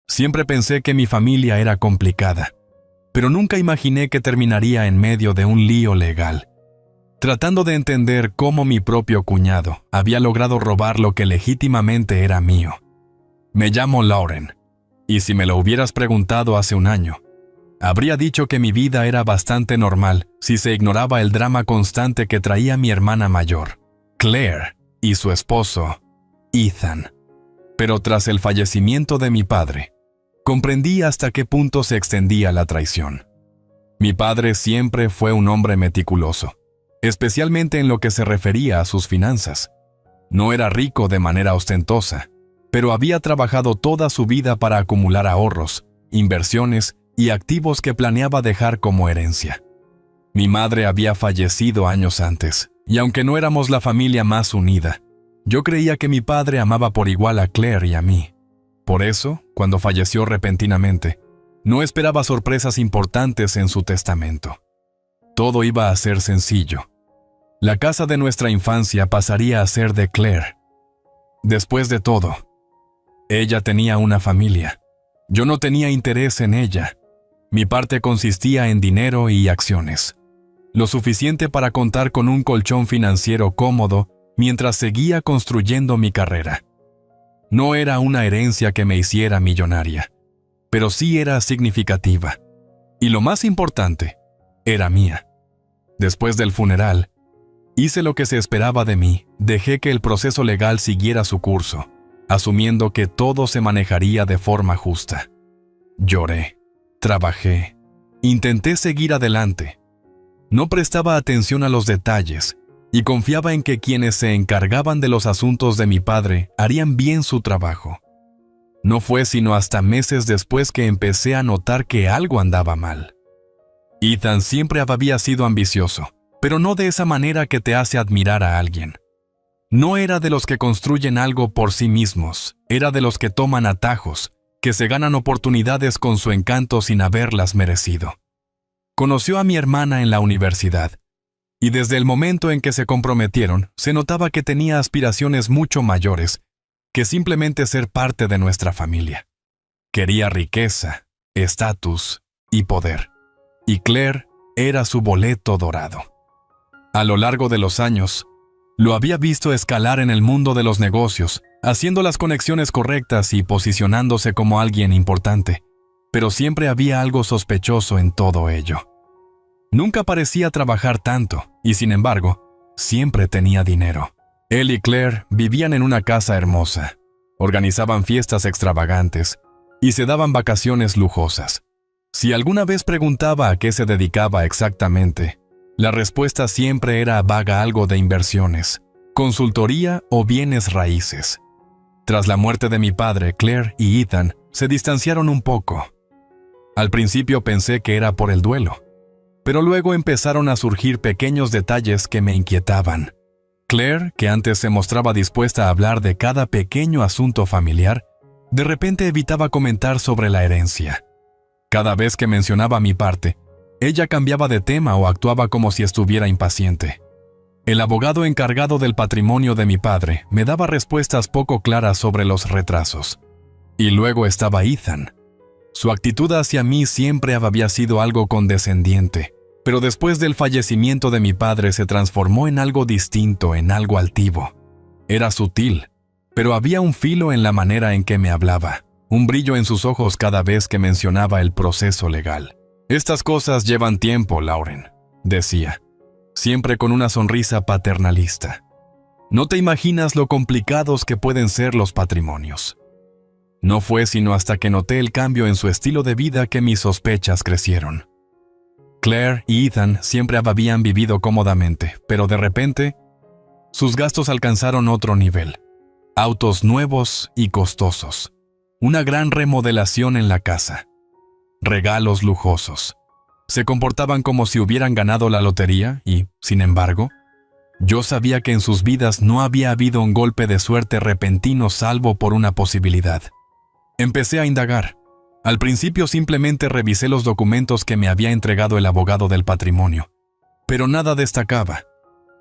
Siempre pensé que mi familia era complicada, pero nunca imaginé que terminaría en medio de un lío legal, tratando de entender cómo mi propio cuñado había logrado robar lo que legítimamente era mío. Me llamo Lauren, y si me lo hubieras preguntado hace un año, habría dicho que mi vida era bastante normal si se ignoraba el drama constante que traía mi hermana mayor, Claire, y su esposo, Ethan. Pero tras el fallecimiento de mi padre, comprendí hasta qué punto se extendía la traición. Mi padre siempre fue un hombre meticuloso, especialmente en lo que se refería a sus finanzas. No era rico de manera ostentosa, pero había trabajado toda su vida para acumular ahorros, inversiones y activos que planeaba dejar como herencia. Mi madre había fallecido años antes, y aunque no éramos la familia más unida, yo creía que mi padre amaba por igual a Claire y a mí. Por eso, cuando falleció repentinamente, no esperaba sorpresas importantes en su testamento. Todo iba a ser sencillo. La casa de nuestra infancia pasaría a ser de Claire. Después de todo, ella tenía una familia. Yo no tenía interés en ella. Mi parte consistía en dinero y acciones, lo suficiente para contar con un colchón financiero cómodo mientras seguía construyendo mi carrera. No era una herencia que me hiciera millonaria, pero sí era significativa. Y lo más importante, era mía. Después del funeral, hice lo que se esperaba de mí, dejé que el proceso legal siguiera su curso, asumiendo que todo se manejaría de forma justa. Lloré. Trabajé, intenté seguir adelante. No prestaba atención a los detalles y confiaba en que quienes se encargaban de los asuntos de mi padre harían bien su trabajo. No fue sino hasta meses después que empecé a notar que algo andaba mal. Ethan siempre había sido ambicioso, pero no de esa manera que te hace admirar a alguien. No era de los que construyen algo por sí mismos, era de los que toman atajos, que se ganan oportunidades con su encanto sin haberlas merecido. Conoció a mi hermana en la universidad, y desde el momento en que se comprometieron, se notaba que tenía aspiraciones mucho mayores que simplemente ser parte de nuestra familia. Quería riqueza, estatus y poder, y Claire era su boleto dorado. A lo largo de los años, lo había visto escalar en el mundo de los negocios, haciendo las conexiones correctas y posicionándose como alguien importante, pero siempre había algo sospechoso en todo ello. Nunca parecía trabajar tanto, y sin embargo, siempre tenía dinero. Él y Claire vivían en una casa hermosa, organizaban fiestas extravagantes y se daban vacaciones lujosas. Si alguna vez preguntaba a qué se dedicaba exactamente, la respuesta siempre era vaga: algo de inversiones, consultoría o bienes raíces. Tras la muerte de mi padre, Claire y Ethan se distanciaron un poco. Al principio pensé que era por el duelo, pero luego empezaron a surgir pequeños detalles que me inquietaban. Claire, que antes se mostraba dispuesta a hablar de cada pequeño asunto familiar, de repente evitaba comentar sobre la herencia. Cada vez que mencionaba mi parte, ella cambiaba de tema o actuaba como si estuviera impaciente. El abogado encargado del patrimonio de mi padre me daba respuestas poco claras sobre los retrasos. Y luego estaba Ethan. Su actitud hacia mí siempre había sido algo condescendiente, pero después del fallecimiento de mi padre se transformó en algo distinto, en algo altivo. Era sutil, pero había un filo en la manera en que me hablaba, un brillo en sus ojos cada vez que mencionaba el proceso legal. «Estas cosas llevan tiempo, Lauren», decía, siempre con una sonrisa paternalista. «No te imaginas lo complicados que pueden ser los patrimonios». No fue sino hasta que noté el cambio en su estilo de vida que mis sospechas crecieron. Claire y Ethan siempre habían vivido cómodamente, pero de repente, sus gastos alcanzaron otro nivel. Autos nuevos y costosos, una gran remodelación en la casa, regalos lujosos. Se comportaban como si hubieran ganado la lotería y, sin embargo, yo sabía que en sus vidas no había habido un golpe de suerte repentino salvo por una posibilidad. Empecé a indagar. Al principio simplemente revisé los documentos que me había entregado el abogado del patrimonio, pero nada destacaba.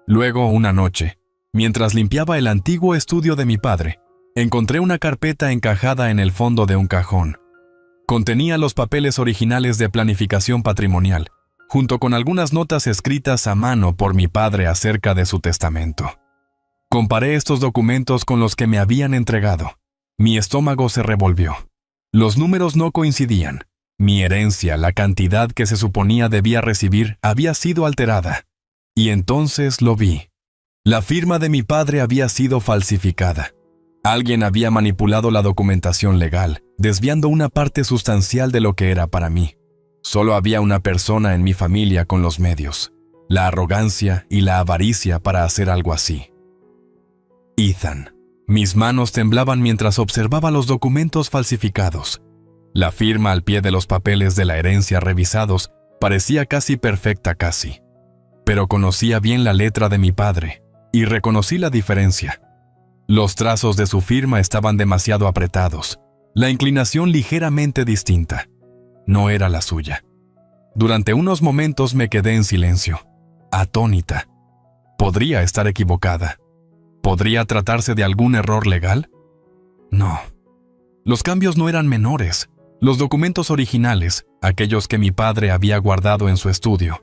Luego, una noche, mientras limpiaba el antiguo estudio de mi padre, encontré una carpeta encajada en el fondo de un cajón. Contenía los papeles originales de planificación patrimonial, junto con algunas notas escritas a mano por mi padre acerca de su testamento. Comparé estos documentos con los que me habían entregado. Mi estómago se revolvió. Los números no coincidían. Mi herencia, la cantidad que se suponía debía recibir, había sido alterada. Y entonces lo vi. La firma de mi padre había sido falsificada. Alguien había manipulado la documentación legal, desviando una parte sustancial de lo que era para mí. Solo había una persona en mi familia con los medios, la arrogancia y la avaricia para hacer algo así. Ethan. Mis manos temblaban mientras observaba los documentos falsificados. La firma al pie de los papeles de la herencia revisados parecía casi perfecta casi. Pero conocía bien la letra de mi padre, y reconocí la diferencia. Los trazos de su firma estaban demasiado apretados, la inclinación ligeramente distinta. No era la suya. Durante unos momentos me quedé en silencio, atónita. ¿Podría estar equivocada? ¿Podría tratarse de algún error legal? No. Los cambios no eran menores. Los documentos originales, aquellos que mi padre había guardado en su estudio,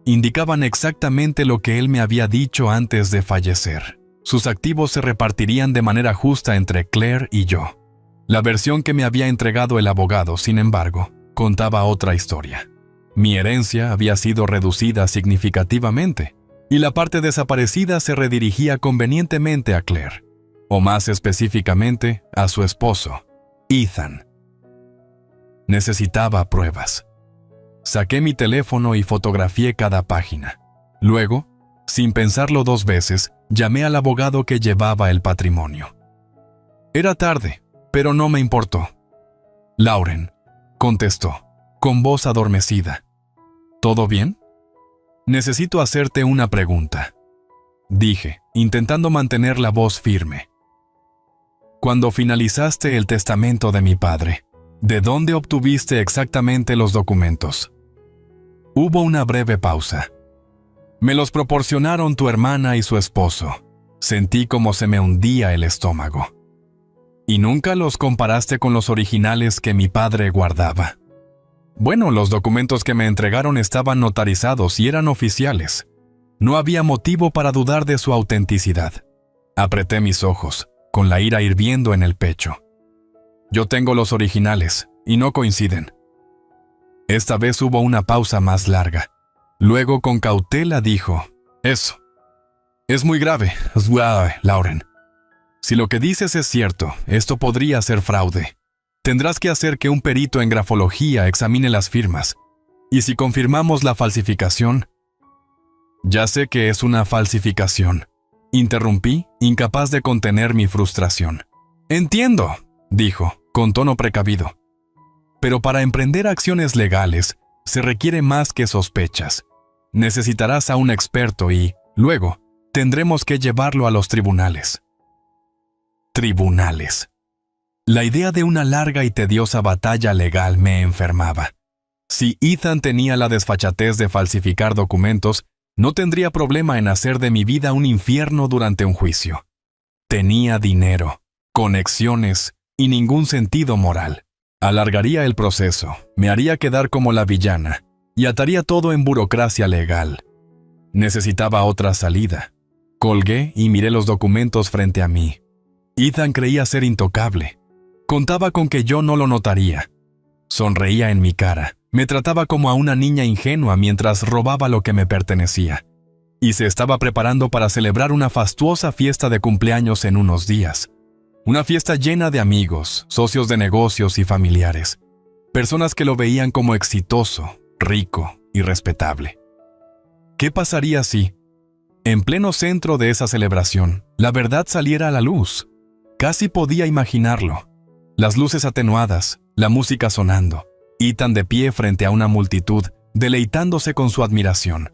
indicaban exactamente lo que él me había dicho antes de fallecer. Sus activos se repartirían de manera justa entre Claire y yo. La versión que me había entregado el abogado, sin embargo, contaba otra historia. Mi herencia había sido reducida significativamente, y la parte desaparecida se redirigía convenientemente a Claire, o más específicamente, a su esposo, Ethan. Necesitaba pruebas. Saqué mi teléfono y fotografié cada página. Luego, sin pensarlo 2 veces, llamé al abogado que llevaba el patrimonio. Era tarde, pero no me importó. Lauren, contestó, con voz adormecida. ¿Todo bien? Necesito hacerte una pregunta, dije, intentando mantener la voz firme. Cuando finalizaste el testamento de mi padre, ¿de dónde obtuviste exactamente los documentos? Hubo una breve pausa. Me los proporcionaron tu hermana y su esposo. Sentí como se me hundía el estómago. ¿Y nunca los comparaste con los originales que mi padre guardaba? Bueno, los documentos que me entregaron estaban notarizados y eran oficiales. No había motivo para dudar de su autenticidad. Apreté mis ojos, con la ira hirviendo en el pecho. Yo tengo los originales, y no coinciden. Esta vez hubo una pausa más larga. Luego, con cautela, dijo, «Eso. Es muy grave, Lauren. Si lo que dices es cierto, esto podría ser fraude. Tendrás que hacer que un perito en grafología examine las firmas. Y si confirmamos la falsificación...» «Ya sé que es una falsificación», interrumpí, incapaz de contener mi frustración. «Entiendo», dijo, con tono precavido. «Pero para emprender acciones legales, se requiere más que sospechas. Necesitarás a un experto y, luego, tendremos que llevarlo a los tribunales». Tribunales. La idea de una larga y tediosa batalla legal me enfermaba. Si Ethan tenía la desfachatez de falsificar documentos, no tendría problema en hacer de mi vida un infierno durante un juicio. Tenía dinero, conexiones y ningún sentido moral. Alargaría el proceso, me haría quedar como la villana y ataría todo en burocracia legal. Necesitaba otra salida. Colgué y miré los documentos frente a mí. Ethan creía ser intocable. Contaba con que yo no lo notaría. Sonreía en mi cara. Me trataba como a una niña ingenua mientras robaba lo que me pertenecía. Y se estaba preparando para celebrar una fastuosa fiesta de cumpleaños en unos días. Una fiesta llena de amigos, socios de negocios y familiares. Personas que lo veían como exitoso, rico y respetable. ¿Qué pasaría si, en pleno centro de esa celebración, la verdad saliera a la luz? Casi podía imaginarlo. Las luces atenuadas, la música sonando, Ethan de pie frente a una multitud, deleitándose con su admiración.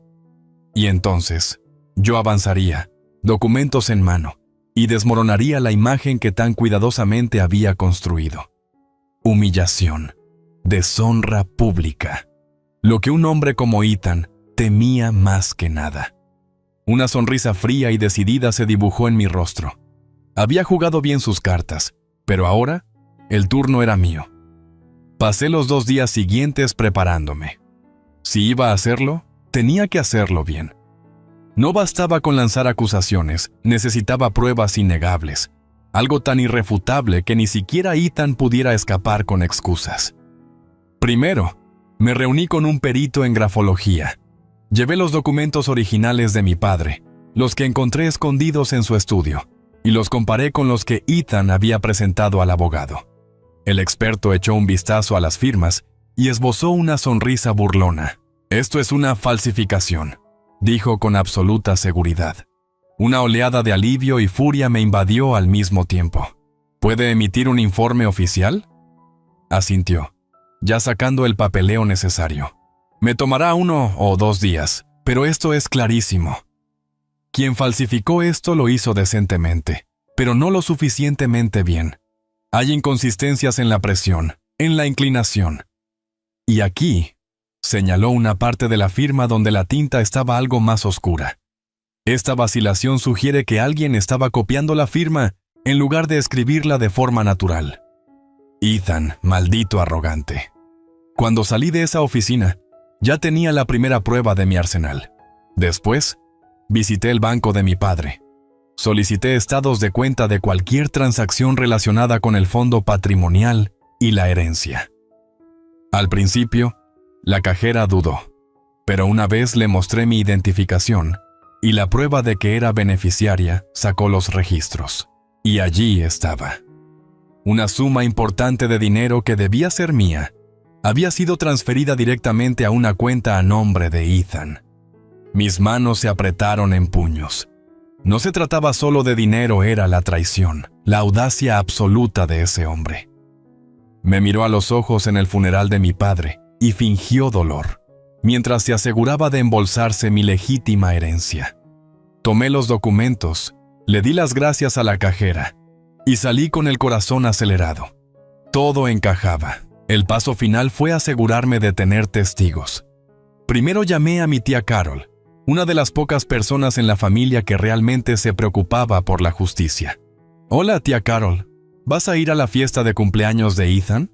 Y entonces, yo avanzaría, documentos en mano, y desmoronaría la imagen que tan cuidadosamente había construido. Humillación, deshonra pública. Lo que un hombre como Ethan temía más que nada. Una sonrisa fría y decidida se dibujó en mi rostro. Había jugado bien sus cartas, pero ahora el turno era mío. Pasé los 2 días siguientes preparándome. Si iba a hacerlo, tenía que hacerlo bien. No bastaba con lanzar acusaciones, necesitaba pruebas innegables, algo tan irrefutable que ni siquiera Ethan pudiera escapar con excusas. Primero, me reuní con un perito en grafología. Llevé los documentos originales de mi padre, los que encontré escondidos en su estudio, y los comparé con los que Ethan había presentado al abogado. El experto echó un vistazo a las firmas y esbozó una sonrisa burlona. «Esto es una falsificación», dijo con absoluta seguridad. Una oleada de alivio y furia me invadió al mismo tiempo. «¿Puede emitir un informe oficial?», asintió, ya sacando el papeleo necesario. «Me tomará 1 o 2 días, pero esto es clarísimo. Quien falsificó esto lo hizo decentemente, pero no lo suficientemente bien. Hay inconsistencias en la presión, en la inclinación. Y aquí», señaló una parte de la firma donde la tinta estaba algo más oscura. «Esta vacilación sugiere que alguien estaba copiando la firma en lugar de escribirla de forma natural». Ethan, maldito arrogante. Cuando salí de esa oficina, ya tenía la primera prueba de mi arsenal. Después, visité el banco de mi padre. Solicité estados de cuenta de cualquier transacción relacionada con el fondo patrimonial y la herencia. Al principio, la cajera dudó, pero una vez le mostré mi identificación y la prueba de que era beneficiaria, sacó los registros. Y allí estaba. Una suma importante de dinero que debía ser mía había sido transferida directamente a una cuenta a nombre de Ethan. Mis manos se apretaron en puños. No se trataba solo de dinero, era la traición, la audacia absoluta de ese hombre. Me miró a los ojos en el funeral de mi padre y fingió dolor, mientras se aseguraba de embolsarse mi legítima herencia. Tomé los documentos, le di las gracias a la cajera y salí con el corazón acelerado. Todo encajaba. El paso final fue asegurarme de tener testigos. Primero llamé a mi tía Carol, una de las pocas personas en la familia que realmente se preocupaba por la justicia. «Hola, tía Carol, ¿vas a ir a la fiesta de cumpleaños de Ethan?»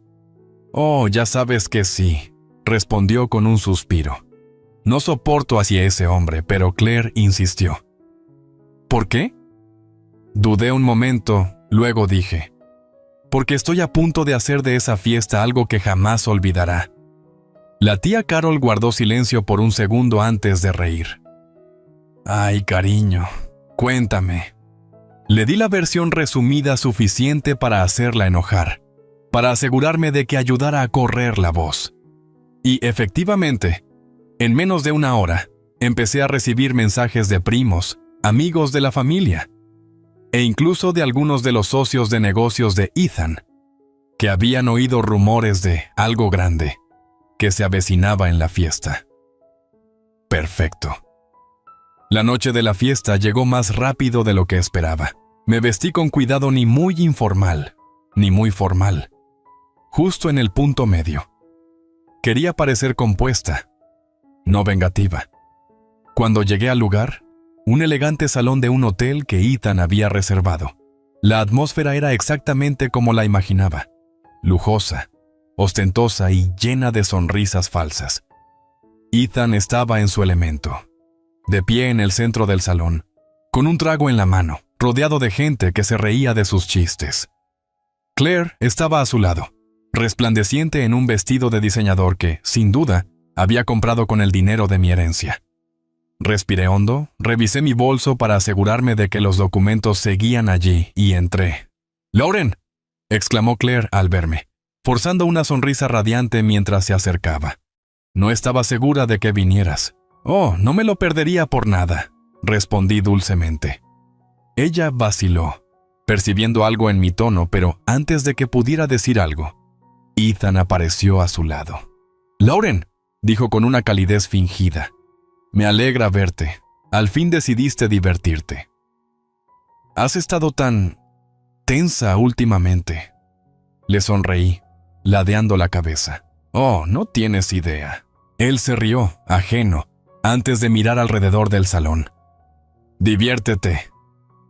«Oh, ya sabes que sí», respondió con un suspiro. No soporto hacia ese hombre, pero Claire insistió. «¿Por qué?» Dudé un momento, luego dije, «Porque estoy a punto de hacer de esa fiesta algo que jamás olvidará». La tía Carol guardó silencio por un segundo antes de reír. «Ay, cariño, cuéntame». Le di la versión resumida suficiente para hacerla enojar, para asegurarme de que ayudara a correr la voz. Y efectivamente, en menos de 1 hora, empecé a recibir mensajes de primos, amigos de la familia, e incluso de algunos de los socios de negocios de Ethan, que habían oído rumores de algo grande que se avecinaba en la fiesta. Perfecto. La noche de la fiesta llegó más rápido de lo que esperaba. Me vestí con cuidado, ni muy informal, ni muy formal. Justo en el punto medio. Quería parecer compuesta, no vengativa. Cuando llegué al lugar, un elegante salón de un hotel que Ethan había reservado. La atmósfera era exactamente como la imaginaba. Lujosa, ostentosa y llena de sonrisas falsas. Ethan estaba en su elemento. De pie en el centro del salón, con un trago en la mano, rodeado de gente que se reía de sus chistes. Claire estaba a su lado, resplandeciente en un vestido de diseñador que, sin duda, había comprado con el dinero de mi herencia. Respiré hondo, revisé mi bolso para asegurarme de que los documentos seguían allí y entré. «¡Lauren!», exclamó Claire al verme, forzando una sonrisa radiante mientras se acercaba. «No estaba segura de que vinieras». «Oh, no me lo perdería por nada», respondí dulcemente. Ella vaciló, percibiendo algo en mi tono, pero antes de que pudiera decir algo, Ethan apareció a su lado. «¡Lauren!», dijo con una calidez fingida. «Me alegra verte. Al fin decidiste divertirte. Has estado tan tensa últimamente». Le sonreí, ladeando la cabeza. «Oh, no tienes idea». Él se rió, ajeno, antes de mirar alrededor del salón. «Diviértete.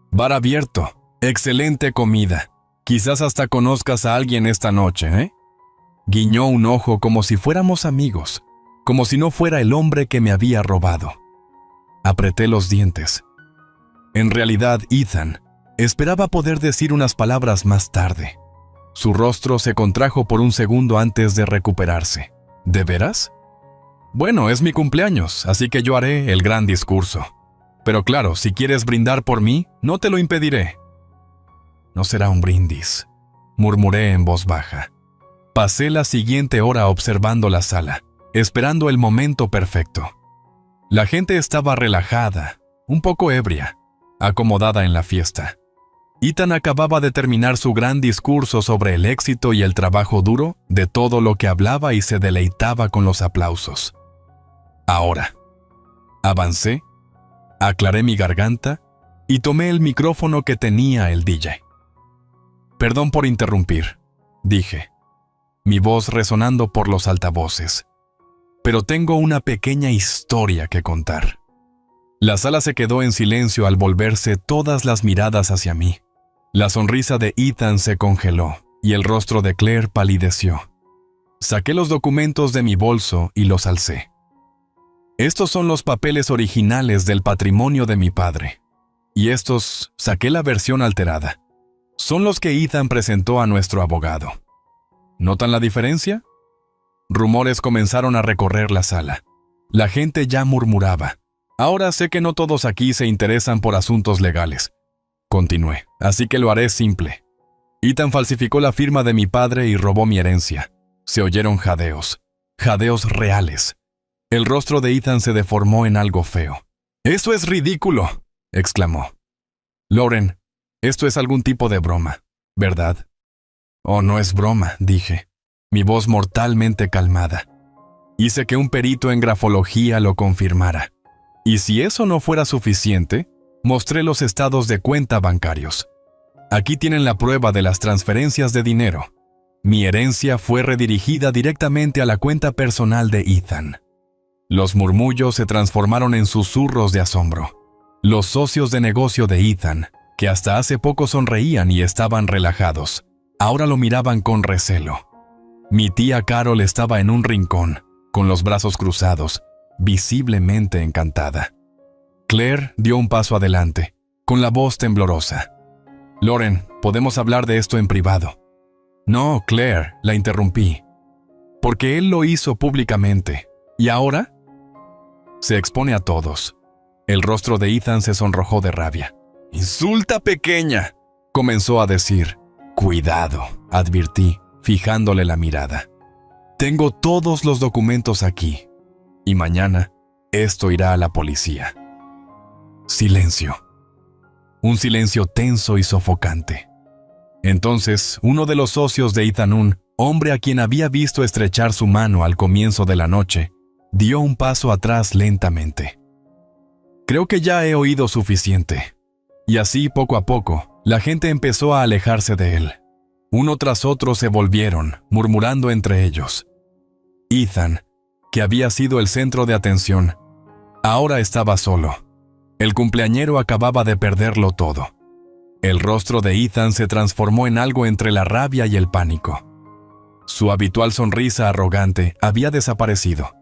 Bar abierto. Excelente comida. Quizás hasta conozcas a alguien esta noche, ¿eh?». Guiñó un ojo como si fuéramos amigos, como si no fuera el hombre que me había robado. Apreté los dientes. En realidad, Ethan esperaba poder decir unas palabras más tarde. Su rostro se contrajo por un segundo antes de recuperarse. ¿De veras? Bueno, es mi cumpleaños, así que yo haré el gran discurso. Pero claro, si quieres brindar por mí, no te lo impediré. No será un brindis, murmuré en voz baja. Pasé la siguiente hora observando la sala, esperando el momento perfecto. La gente estaba relajada, un poco ebria, acomodada en la fiesta. Ethan acababa de terminar su gran discurso sobre el éxito y el trabajo duro de todo lo que hablaba y se deleitaba con los aplausos. Ahora, avancé, aclaré mi garganta y tomé el micrófono que tenía el DJ. Perdón por interrumpir, dije, mi voz resonando por los altavoces. Pero tengo una pequeña historia que contar. La sala se quedó en silencio al volverse todas las miradas hacia mí. La sonrisa de Ethan se congeló y el rostro de Claire palideció. Saqué los documentos de mi bolso y los alcé. Estos son los papeles originales del patrimonio de mi padre. Y estos, saqué la versión alterada. Son los que Ethan presentó a nuestro abogado. ¿Notan la diferencia? Rumores comenzaron a recorrer la sala. La gente ya murmuraba. Ahora sé que no todos aquí se interesan por asuntos legales. Continué, así que lo haré simple. Ethan falsificó la firma de mi padre y robó mi herencia. Se oyeron jadeos. Jadeos reales. El rostro de Ethan se deformó en algo feo. «¡Eso es ridículo!», exclamó. «Lauren, esto es algún tipo de broma, ¿verdad?» «Oh, no es broma», dije, mi voz mortalmente calmada. Hice que un perito en grafología lo confirmara. Y si eso no fuera suficiente, mostré los estados de cuenta bancarios. Aquí tienen la prueba de las transferencias de dinero. Mi herencia fue redirigida directamente a la cuenta personal de Ethan. Los murmullos se transformaron en susurros de asombro. Los socios de negocio de Ethan, que hasta hace poco sonreían y estaban relajados, ahora lo miraban con recelo. Mi tía Carol estaba en un rincón, con los brazos cruzados, visiblemente encantada. Claire dio un paso adelante, con la voz temblorosa. «Lauren, podemos hablar de esto en privado». «No, Claire», la interrumpí. «Porque él lo hizo públicamente. ¿Y ahora?» «Se expone a todos». El rostro de Ethan se sonrojó de rabia. «¡Insulta pequeña!», comenzó a decir. «Cuidado», advirtí, fijándole la mirada. «Tengo todos los documentos aquí. Y mañana, esto irá a la policía». Silencio. Un silencio tenso y sofocante. Entonces, uno de los socios de Ethan, hombre a quien había visto estrechar su mano al comienzo de la noche, dio un paso atrás lentamente. «Creo que ya he oído suficiente». Y así, poco a poco, la gente empezó a alejarse de él. Uno tras otro se volvieron, murmurando entre ellos. Ethan, que había sido el centro de atención, ahora estaba solo. El cumpleañero acababa de perderlo todo. El rostro de Ethan se transformó en algo entre la rabia y el pánico. Su habitual sonrisa arrogante había desaparecido,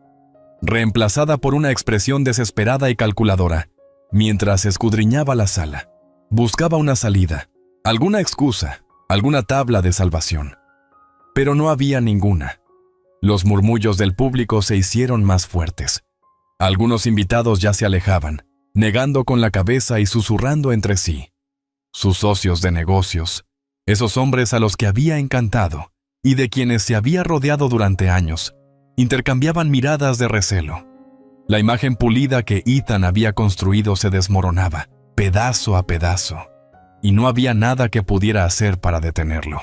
reemplazada por una expresión desesperada y calculadora, mientras escudriñaba la sala. Buscaba una salida, alguna excusa, alguna tabla de salvación. Pero no había ninguna. Los murmullos del público se hicieron más fuertes. Algunos invitados ya se alejaban, negando con la cabeza y susurrando entre sí. Sus socios de negocios, esos hombres a los que había encantado y de quienes se había rodeado durante años, intercambiaban miradas de recelo. La imagen pulida que Ethan había construido se desmoronaba, pedazo a pedazo, y no había nada que pudiera hacer para detenerlo.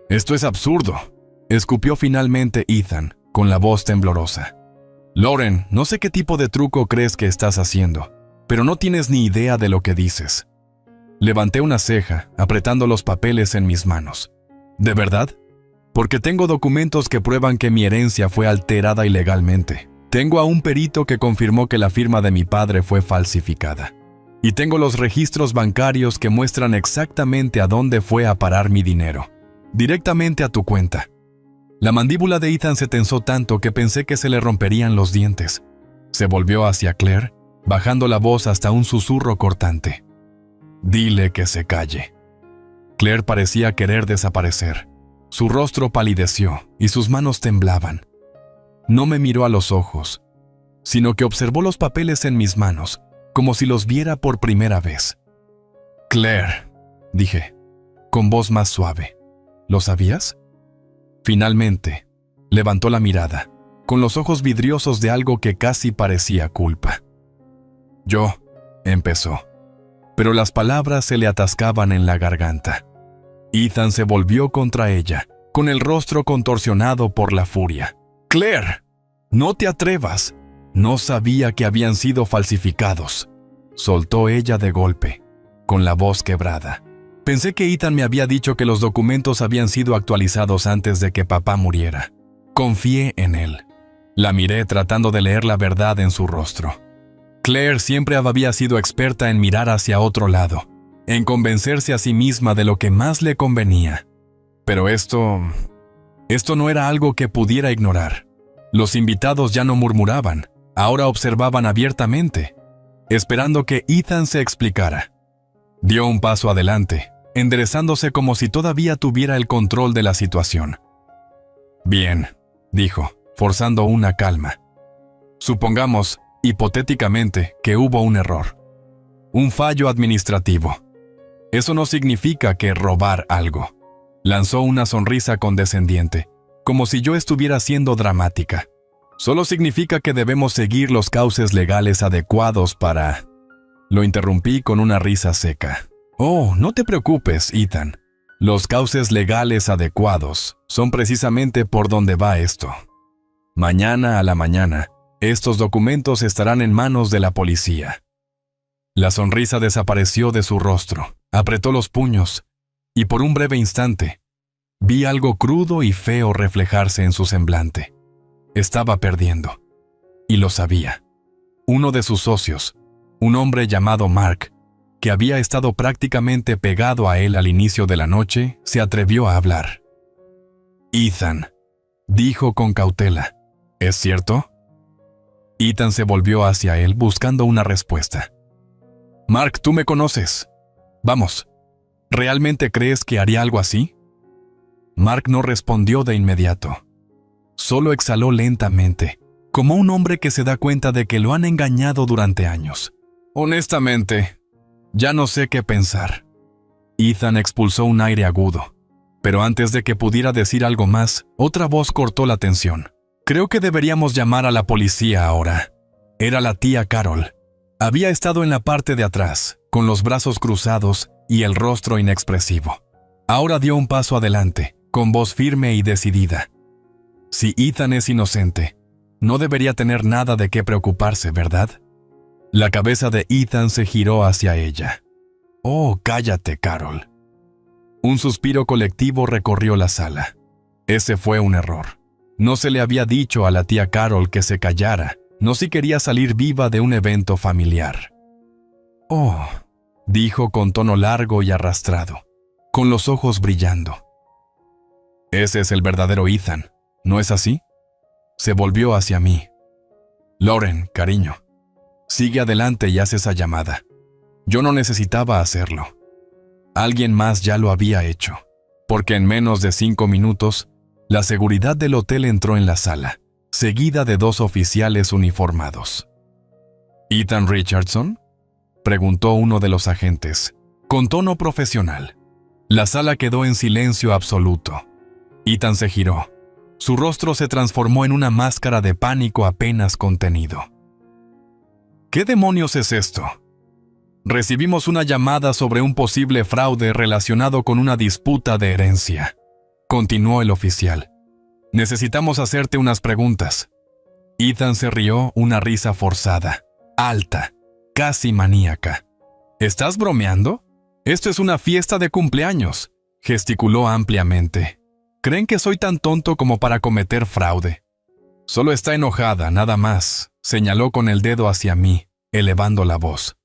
«Esto es absurdo», escupió finalmente Ethan, con la voz temblorosa. «Lauren, no sé qué tipo de truco crees que estás haciendo, pero no tienes ni idea de lo que dices». Levanté una ceja, apretando los papeles en mis manos. «¿De verdad? Porque tengo documentos que prueban que mi herencia fue alterada ilegalmente. Tengo a un perito que confirmó que la firma de mi padre fue falsificada. Y tengo los registros bancarios que muestran exactamente a dónde fue a parar mi dinero. Directamente a tu cuenta». La mandíbula de Ethan se tensó tanto que pensé que se le romperían los dientes. Se volvió hacia Claire, bajando la voz hasta un susurro cortante. «Dile que se calle». Claire parecía querer desaparecer. Su rostro palideció y sus manos temblaban. No me miró a los ojos, sino que observó los papeles en mis manos, como si los viera por primera vez. «Claire», dije, con voz más suave, «¿lo sabías?» Finalmente, levantó la mirada, con los ojos vidriosos de algo que casi parecía culpa. «Yo», empezó, pero las palabras se le atascaban en la garganta. Ethan se volvió contra ella, con el rostro contorsionado por la furia. «Claire, no te atrevas. No sabía que habían sido falsificados», soltó ella de golpe, con la voz quebrada. Pensé que Ethan me había dicho que los documentos habían sido actualizados antes de que papá muriera. Confié en él. La miré tratando de leer la verdad en su rostro. Claire siempre había sido experta en mirar hacia otro lado, en convencerse a sí misma de lo que más le convenía. Pero esto no era algo que pudiera ignorar. Los invitados ya no murmuraban, ahora observaban abiertamente, esperando que Ethan se explicara. Dio un paso adelante, enderezándose como si todavía tuviera el control de la situación. «Bien», dijo, forzando una calma. «Supongamos, hipotéticamente, que hubo un error. Un fallo administrativo. Eso no significa que robar algo». Lanzó una sonrisa condescendiente, como si yo estuviera siendo dramática. «Solo significa que debemos seguir los cauces legales adecuados para...» Lo interrumpí con una risa seca. «Oh, no te preocupes, Ethan. Los cauces legales adecuados son precisamente por donde va esto. Mañana a la mañana, estos documentos estarán en manos de la policía». La sonrisa desapareció de su rostro, apretó los puños, y por un breve instante, vi algo crudo y feo reflejarse en su semblante. Estaba perdiendo, y lo sabía. Uno de sus socios, un hombre llamado Mark, que había estado prácticamente pegado a él al inicio de la noche, se atrevió a hablar. «Ethan», dijo con cautela, «¿es cierto?» Ethan se volvió hacia él buscando una respuesta. «Mark, tú me conoces. Vamos, ¿realmente crees que haría algo así?» Mark no respondió de inmediato. Solo exhaló lentamente, como un hombre que se da cuenta de que lo han engañado durante años. «Honestamente, ya no sé qué pensar». Ethan expulsó un aire agudo, pero antes de que pudiera decir algo más, otra voz cortó la tensión. «Creo que deberíamos llamar a la policía ahora». Era la tía Carol. Había estado en la parte de atrás, con los brazos cruzados y el rostro inexpresivo. Ahora dio un paso adelante, con voz firme y decidida. «Si Ethan es inocente, no debería tener nada de qué preocuparse, ¿verdad?» La cabeza de Ethan se giró hacia ella. «Oh, cállate, Carol». Un suspiro colectivo recorrió la sala. Ese fue un error. No se le había dicho a la tía Carol que se callara, no si quería salir viva de un evento familiar. «Oh», dijo con tono largo y arrastrado, con los ojos brillando. «Ese es el verdadero Ethan, ¿no es así?» Se volvió hacia mí. «Lauren, cariño, sigue adelante y haz esa llamada. Yo no necesitaba hacerlo. Alguien más ya lo había hecho, porque en menos de 5 minutos, la seguridad del hotel entró en la sala, seguida de 2 oficiales uniformados». «¿Ethan Richardson?», preguntó uno de los agentes, con tono profesional. La sala quedó en silencio absoluto. Ethan se giró. Su rostro se transformó en una máscara de pánico apenas contenido. «¿Qué demonios es esto?» «Recibimos una llamada sobre un posible fraude relacionado con una disputa de herencia», continuó el oficial. «Necesitamos hacerte unas preguntas». Ethan se rió una risa forzada, alta, casi maníaca. «¿Estás bromeando? Esto es una fiesta de cumpleaños», gesticuló ampliamente. «¿Creen que soy tan tonto como para cometer fraude?» «Solo está enojada, nada más», señaló con el dedo hacia mí, elevando la voz.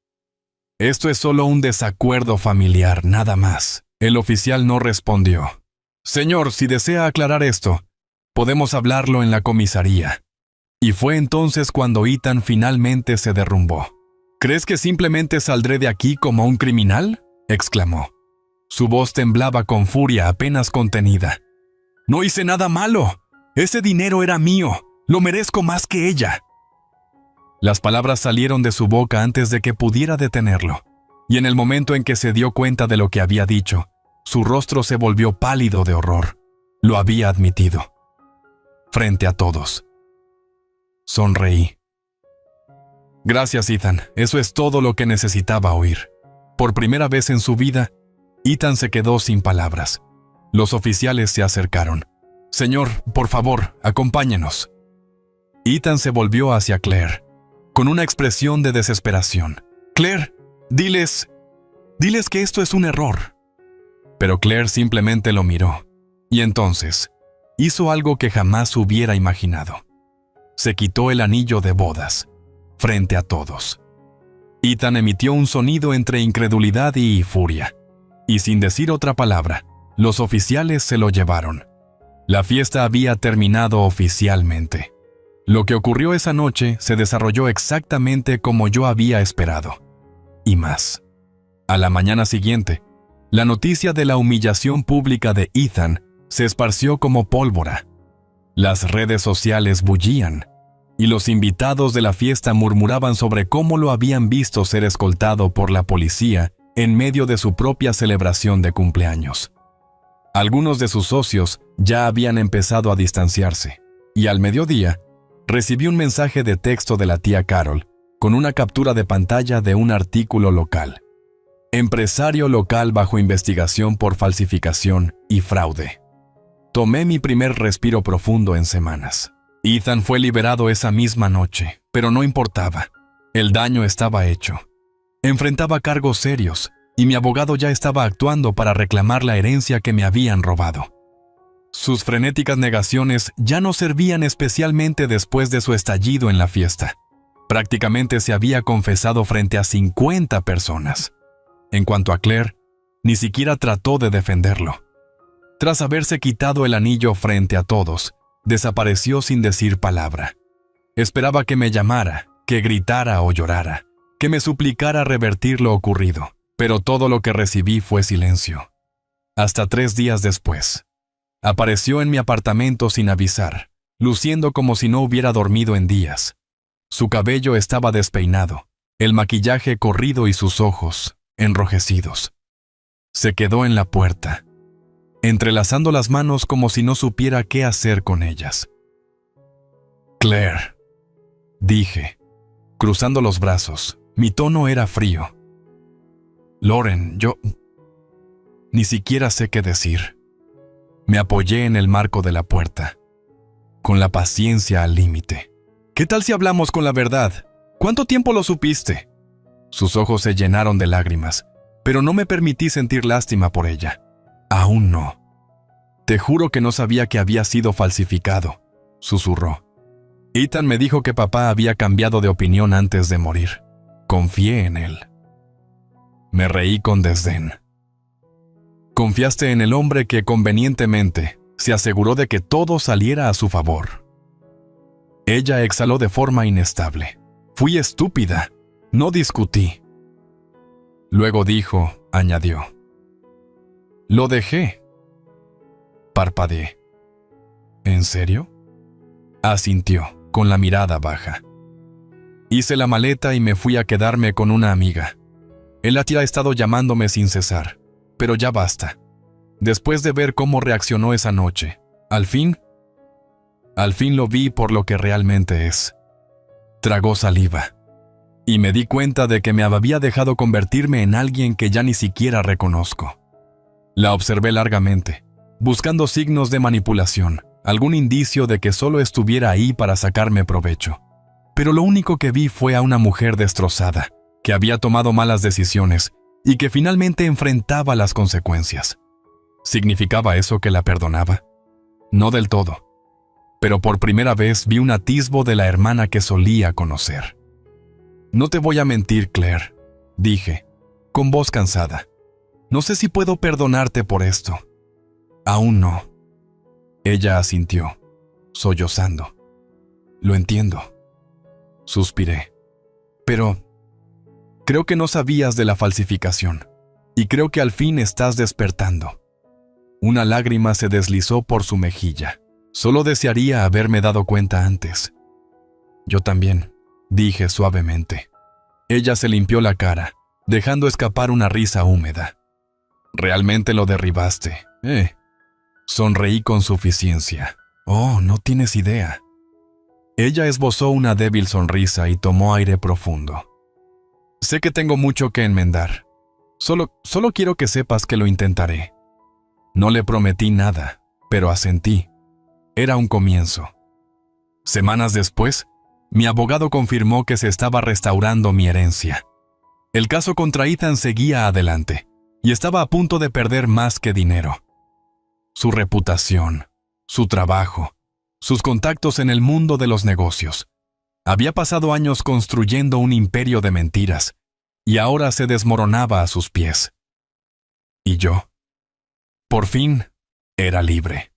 «Esto es solo un desacuerdo familiar, nada más». El oficial no respondió. «Señor, si desea aclarar esto, Podemos hablarlo en la comisaría. Y fue entonces cuando Ethan finalmente se derrumbó. ¿Crees que simplemente saldré de aquí como un criminal?, exclamó. Su voz temblaba con furia apenas contenida. No hice nada malo. Ese dinero era mío. Lo merezco más que ella. Las palabras salieron de su boca antes de que pudiera detenerlo, y en el momento en que se dio cuenta de lo que había dicho, su rostro se volvió pálido de horror. Lo había admitido. Frente a todos. Sonreí. Gracias, Ethan. Eso es todo lo que necesitaba oír. Por primera vez en su vida, Ethan se quedó sin palabras. Los oficiales se acercaron. Señor, por favor, acompáñenos. Ethan se volvió hacia Claire, con una expresión de desesperación. Claire, diles que esto es un error. Pero Claire simplemente lo miró, y entonces hizo algo que jamás hubiera imaginado. Se quitó el anillo de bodas, frente a todos. Ethan emitió un sonido entre incredulidad y furia, y sin decir otra palabra, los oficiales se lo llevaron. La fiesta había terminado oficialmente. Lo que ocurrió esa noche se desarrolló exactamente como yo había esperado. Y más. A la mañana siguiente, la noticia de la humillación pública de Ethan se esparció como pólvora. Las redes sociales bullían, y los invitados de la fiesta murmuraban sobre cómo lo habían visto ser escoltado por la policía en medio de su propia celebración de cumpleaños. Algunos de sus socios ya habían empezado a distanciarse, y al mediodía recibí un mensaje de texto de la tía Carol con una captura de pantalla de un artículo local. Empresario local bajo investigación por falsificación y fraude. Tomé mi primer respiro profundo en semanas. Ethan fue liberado esa misma noche, pero no importaba. El daño estaba hecho. Enfrentaba cargos serios, y mi abogado ya estaba actuando para reclamar la herencia que me habían robado. Sus frenéticas negaciones ya no servían, especialmente después de su estallido en la fiesta. Prácticamente se había confesado frente a 50 personas. En cuanto a Claire, ni siquiera trató de defenderlo. Tras haberse quitado el anillo frente a todos, desapareció sin decir palabra. Esperaba que me llamara, que gritara o llorara, que me suplicara revertir lo ocurrido, pero todo lo que recibí fue silencio. Hasta 3 días después, apareció en mi apartamento sin avisar, luciendo como si no hubiera dormido en días. Su cabello estaba despeinado, el maquillaje corrido y sus ojos enrojecidos. Se quedó en la puerta, entrelazando las manos como si no supiera qué hacer con ellas. Claire, dije, cruzando los brazos. Mi tono era frío. Lauren, yo ni siquiera sé qué decir. Me apoyé en el marco de la puerta, con la paciencia al límite. ¿Qué tal si hablamos con la verdad? ¿Cuánto tiempo lo supiste? Sus ojos se llenaron de lágrimas, pero no me permití sentir lástima por ella. Aún no. Te juro que no sabía que había sido falsificado, susurró. Ethan me dijo que papá había cambiado de opinión antes de morir. Confié en él. Me reí con desdén. Confiaste en el hombre que convenientemente se aseguró de que todo saliera a su favor. Ella exhaló de forma inestable. Fui estúpida. No discutí. Luego dijo, añadió. Lo dejé. Parpadeé. ¿En serio? Asintió, con la mirada baja. Hice la maleta y me fui a quedarme con una amiga. Él ha estado llamándome sin cesar, pero ya basta. Después de ver cómo reaccionó esa noche, al fin lo vi por lo que realmente es. Tragó saliva, y me di cuenta de que me había dejado convertirme en alguien que ya ni siquiera reconozco. La observé largamente, buscando signos de manipulación, algún indicio de que solo estuviera ahí para sacarme provecho. Pero lo único que vi fue a una mujer destrozada, que había tomado malas decisiones y que finalmente enfrentaba las consecuencias. ¿Significaba eso que la perdonaba? No del todo. Pero por primera vez vi un atisbo de la hermana que solía conocer. No te voy a mentir, Claire, dije, con voz cansada. No sé si puedo perdonarte por esto. Aún no. Ella asintió. sollozando. Lo entiendo. Suspiré. Pero creo que no sabías de la falsificación, y creo que al fin estás despertando. Una lágrima se deslizó por su mejilla. Solo desearía haberme dado cuenta antes. Yo también, dije suavemente. Ella se limpió la cara, dejando escapar una risa húmeda. Realmente lo derribaste, Sonreí con suficiencia. Oh, no tienes idea. Ella esbozó una débil sonrisa y tomó aire profundo. Sé que tengo mucho que enmendar. Solo quiero que sepas que lo intentaré. No le prometí nada, pero asentí. Era un comienzo. Semanas después, mi abogado confirmó que se estaba restaurando mi herencia. El caso contra Ethan seguía adelante, y estaba a punto de perder más que dinero. Su reputación, su trabajo, sus contactos en el mundo de los negocios. Había pasado años construyendo un imperio de mentiras, y ahora se desmoronaba a sus pies. Y yo, por fin, era libre.